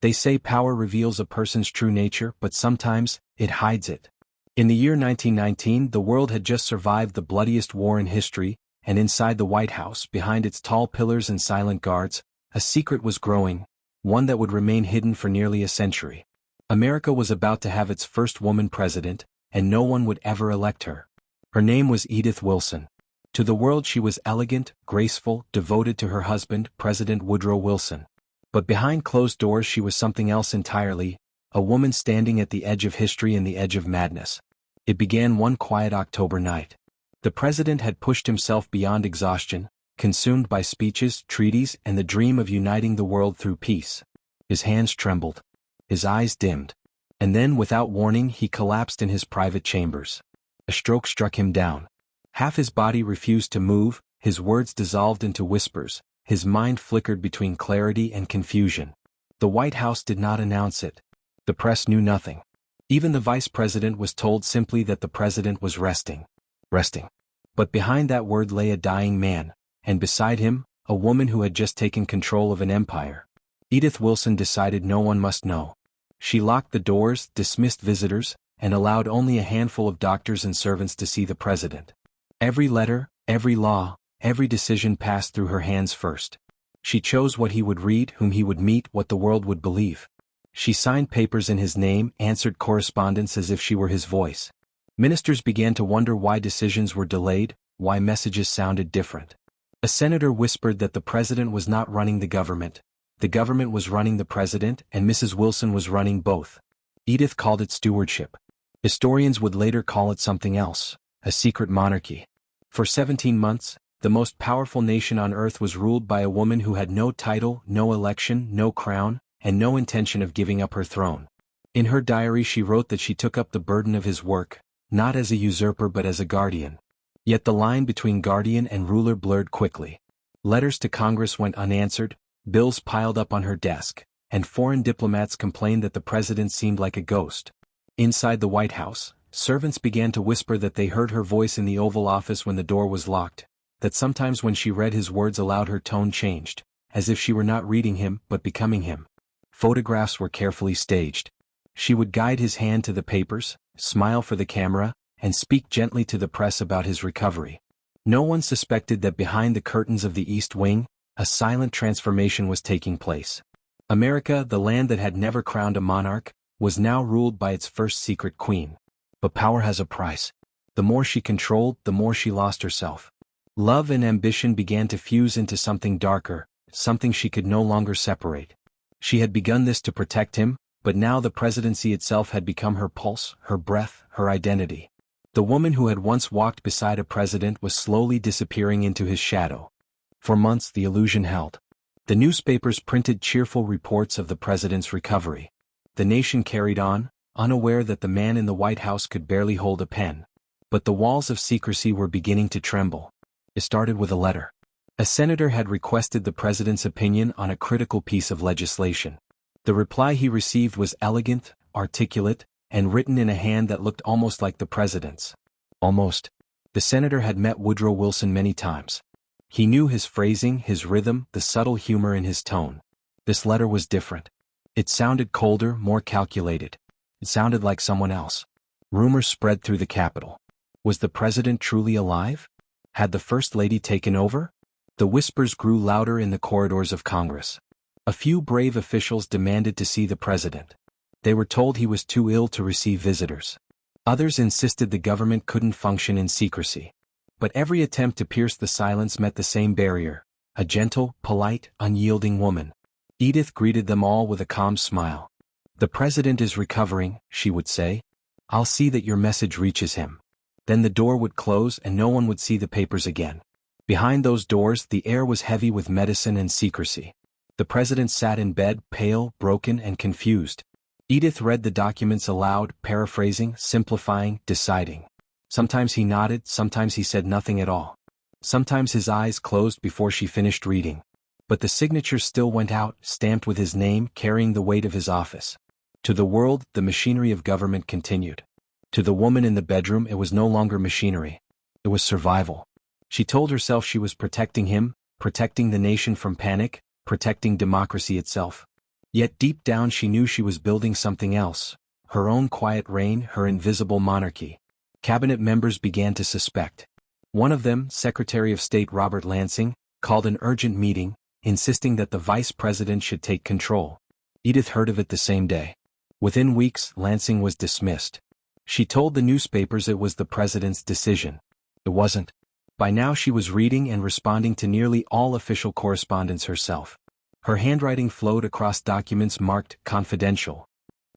They say power reveals a person's true nature, but sometimes, it hides it. In the year 1919, the world had just survived the bloodiest war in history, and inside the White House, behind its tall pillars and silent guards, a secret was growing, one that would remain hidden for nearly a century. America was about to have its first woman president, and no one would ever elect her. Her name was Edith Wilson. To the world she was elegant, graceful, devoted to her husband, President Woodrow Wilson. But behind closed doors she was something else entirely, a woman standing at the edge of history and the edge of madness. It began one quiet October night. The president had pushed himself beyond exhaustion, consumed by speeches, treaties, and the dream of uniting the world through peace. His hands trembled. His eyes dimmed. And then, without warning, he collapsed in his private chambers. A stroke struck him down. Half his body refused to move, his words dissolved into whispers, his mind flickered between clarity and confusion. The White House did not announce it. The press knew nothing. Even the vice president was told simply that the president was resting. But behind that word lay a dying man, and beside him, a woman who had just taken control of an empire. Edith Wilson decided no one must know. She locked the doors, dismissed visitors, and allowed only a handful of doctors and servants to see the president. Every letter, every law, every decision passed through her hands first. She chose what he would read, whom he would meet, what the world would believe. She signed papers in his name, answered correspondence as if she were his voice. Ministers began to wonder why decisions were delayed, why messages sounded different. A senator whispered that the president was not running the government was running the president, and Mrs. Wilson was running both. Edith called it stewardship. Historians would later call it something else, a secret monarchy. For 17 months, the most powerful nation on earth was ruled by a woman who had no title, no election, no crown, and no intention of giving up her throne. In her diary she wrote that she took up the burden of his work, not as a usurper but as a guardian. Yet the line between guardian and ruler blurred quickly. Letters to Congress went unanswered, bills piled up on her desk, and foreign diplomats complained that the president seemed like a ghost. Inside the White House, servants began to whisper that they heard her voice in the Oval Office when the door was locked, that sometimes when she read his words aloud her tone changed, as if she were not reading him but becoming him. Photographs were carefully staged. She would guide his hand to the papers, smile for the camera, and speak gently to the press about his recovery. No one suspected that behind the curtains of the East Wing, a silent transformation was taking place. America, the land that had never crowned a monarch, was now ruled by its first secret queen. But power has a price. The more she controlled, the more she lost herself. Love and ambition began to fuse into something darker, something she could no longer separate. She had begun this to protect him, but now the presidency itself had become her pulse, her breath, her identity. The woman who had once walked beside a president was slowly disappearing into his shadow. For months the illusion held. The newspapers printed cheerful reports of the president's recovery. The nation carried on, unaware that the man in the White House could barely hold a pen. But the walls of secrecy were beginning to tremble. It started with a letter. A senator had requested the president's opinion on a critical piece of legislation. The reply he received was elegant, articulate, and written in a hand that looked almost like the president's. Almost. The senator had met Woodrow Wilson many times. He knew his phrasing, his rhythm, the subtle humor in his tone. This letter was different. It sounded colder, more calculated. It sounded like someone else. Rumors spread through the Capitol. Was the president truly alive? Had the First Lady taken over? The whispers grew louder in the corridors of Congress. A few brave officials demanded to see the president. They were told he was too ill to receive visitors. Others insisted the government couldn't function in secrecy. But every attempt to pierce the silence met the same barrier, a gentle, polite, unyielding woman. Edith greeted them all with a calm smile. "The president is recovering," she would say. "I'll see that your message reaches him." Then the door would close and no one would see the papers again. Behind those doors the air was heavy with medicine and secrecy. The president sat in bed, pale, broken, and confused. Edith read the documents aloud, paraphrasing, simplifying, deciding. Sometimes he nodded, sometimes he said nothing at all. Sometimes his eyes closed before she finished reading. But the signatures still went out, stamped with his name, carrying the weight of his office. To the world, the machinery of government continued. To the woman in the bedroom, it was no longer machinery. It was survival. She told herself she was protecting him, protecting the nation from panic, protecting democracy itself. Yet deep down she knew she was building something else, her own quiet reign, her invisible monarchy. Cabinet members began to suspect. One of them, Secretary of State Robert Lansing, called an urgent meeting, insisting that the vice president should take control. Edith heard of it the same day. Within weeks, Lansing was dismissed. She told the newspapers it was the president's decision. It wasn't. By now she was reading and responding to nearly all official correspondence herself. Her handwriting flowed across documents marked confidential.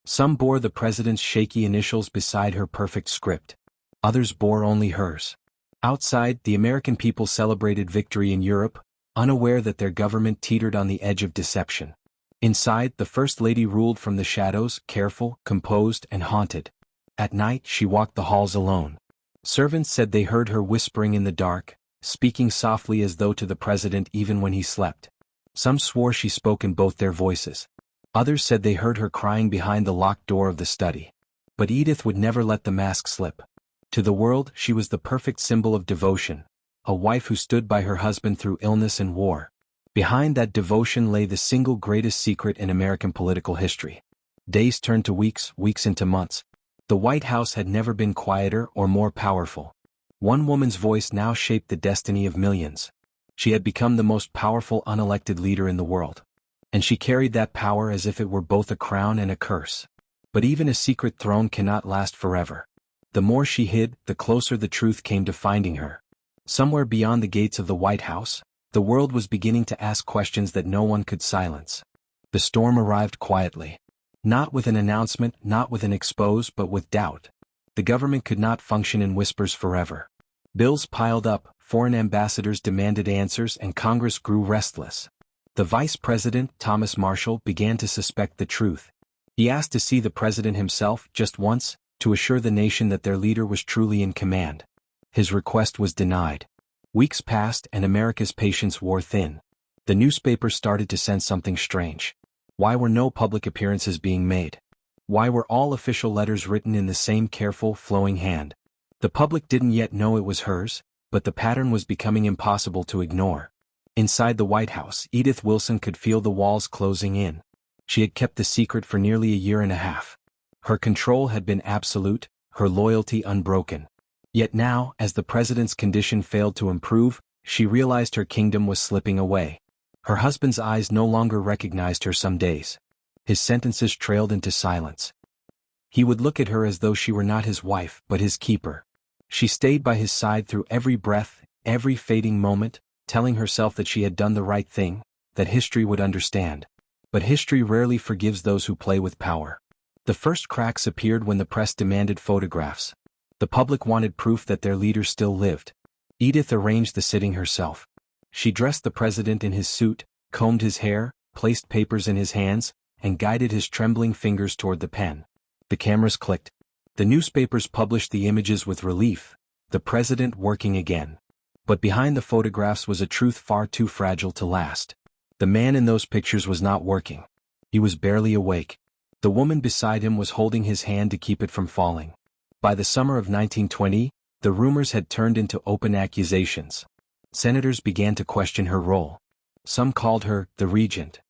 Some bore the president's shaky initials beside her perfect script. Others bore only hers. Outside, the American people celebrated victory in Europe, unaware that their government teetered on the edge of deception. Inside, the First Lady ruled from the shadows, careful, composed, and haunted. At night, she walked the halls alone. Servants said they heard her whispering in the dark, speaking softly as though to the president even when he slept. Some swore she spoke in both their voices. Others said they heard her crying behind the locked door of the study. But Edith would never let the mask slip. To the world, she was the perfect symbol of devotion, a wife who stood by her husband through illness and war. Behind that devotion lay the single greatest secret in American political history. Days turned to weeks, weeks into months. The White House had never been quieter or more powerful. One woman's voice now shaped the destiny of millions. She had become the most powerful unelected leader in the world. And she carried that power as if it were both a crown and a curse. But even a secret throne cannot last forever. The more she hid, the closer the truth came to finding her. Somewhere beyond the gates of the White House, the world was beginning to ask questions that no one could silence. The storm arrived quietly. Not with an announcement, not with an expose, but with doubt. The government could not function in whispers forever. Bills piled up, foreign ambassadors demanded answers, and Congress grew restless. The Vice President, Thomas Marshall, began to suspect the truth. He asked to see the president himself, just once, to assure the nation that their leader was truly in command. His request was denied. Weeks passed and America's patience wore thin. The newspapers started to sense something strange. Why were no public appearances being made? Why were all official letters written in the same careful, flowing hand? The public didn't yet know it was hers, but the pattern was becoming impossible to ignore. Inside the White House, Edith Wilson could feel the walls closing in. She had kept the secret for nearly a year and a half. Her control had been absolute, her loyalty unbroken. Yet now, as the president's condition failed to improve, she realized her kingdom was slipping away. Her husband's eyes no longer recognized her some days. His sentences trailed into silence. He would look at her as though she were not his wife but his keeper. She stayed by his side through every breath, every fading moment, telling herself that she had done the right thing, that history would understand. But history rarely forgives those who play with power. The first cracks appeared when the press demanded photographs. The public wanted proof that their leader still lived. Edith arranged the sitting herself. She dressed the president in his suit, combed his hair, placed papers in his hands, and guided his trembling fingers toward the pen. The cameras clicked. The newspapers published the images with relief, the president working again. But behind the photographs was a truth far too fragile to last. The man in those pictures was not working. He was barely awake. The woman beside him was holding his hand to keep it from falling. By the summer of 1920, the rumors had turned into open accusations. Senators began to question her role. Some called her the regent.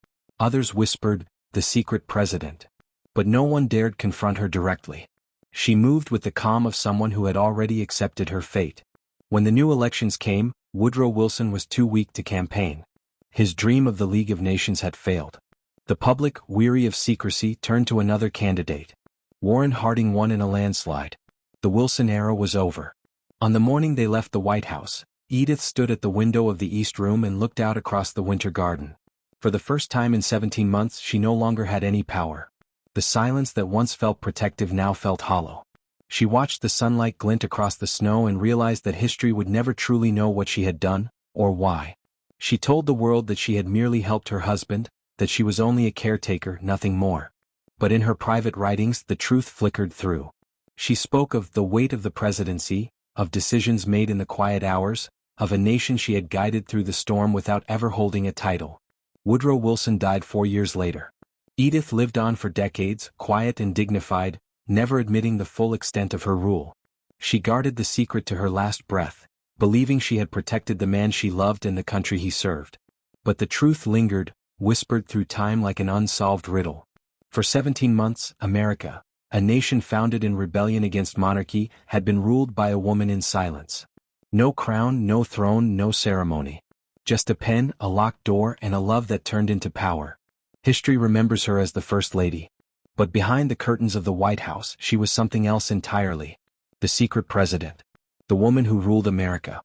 Others whispered, the secret president. But no one dared confront her directly. She moved with the calm of someone who had already accepted her fate. When the new elections came, Woodrow Wilson was too weak to campaign. His dream of the League of Nations had failed. The public, weary of secrecy, turned to another candidate. Warren Harding won in a landslide. The Wilson era was over. On the morning they left the White House, Edith stood at the window of the East Room and looked out across the Winter Garden. For the first time in 17 months she no longer had any power. The silence that once felt protective now felt hollow. She watched the sunlight glint across the snow and realized that history would never truly know what she had done, or why. She told the world that she had merely helped her husband, that she was only a caretaker, nothing more. But in her private writings the truth flickered through. She spoke of the weight of the presidency, of decisions made in the quiet hours, of a nation she had guided through the storm without ever holding a title. Woodrow Wilson died 4 years later. Edith lived on for decades, quiet and dignified, never admitting the full extent of her rule. She guarded the secret to her last breath, believing she had protected the man she loved and the country he served. But the truth lingered, whispered through time like an unsolved riddle. For 17 months, America, a nation founded in rebellion against monarchy, had been ruled by a woman in silence. No crown, no throne, no ceremony. Just a pen, a locked door, and a love that turned into power. History remembers her as the First Lady. But behind the curtains of the White House, she was something else entirely. The secret president. The woman who ruled America.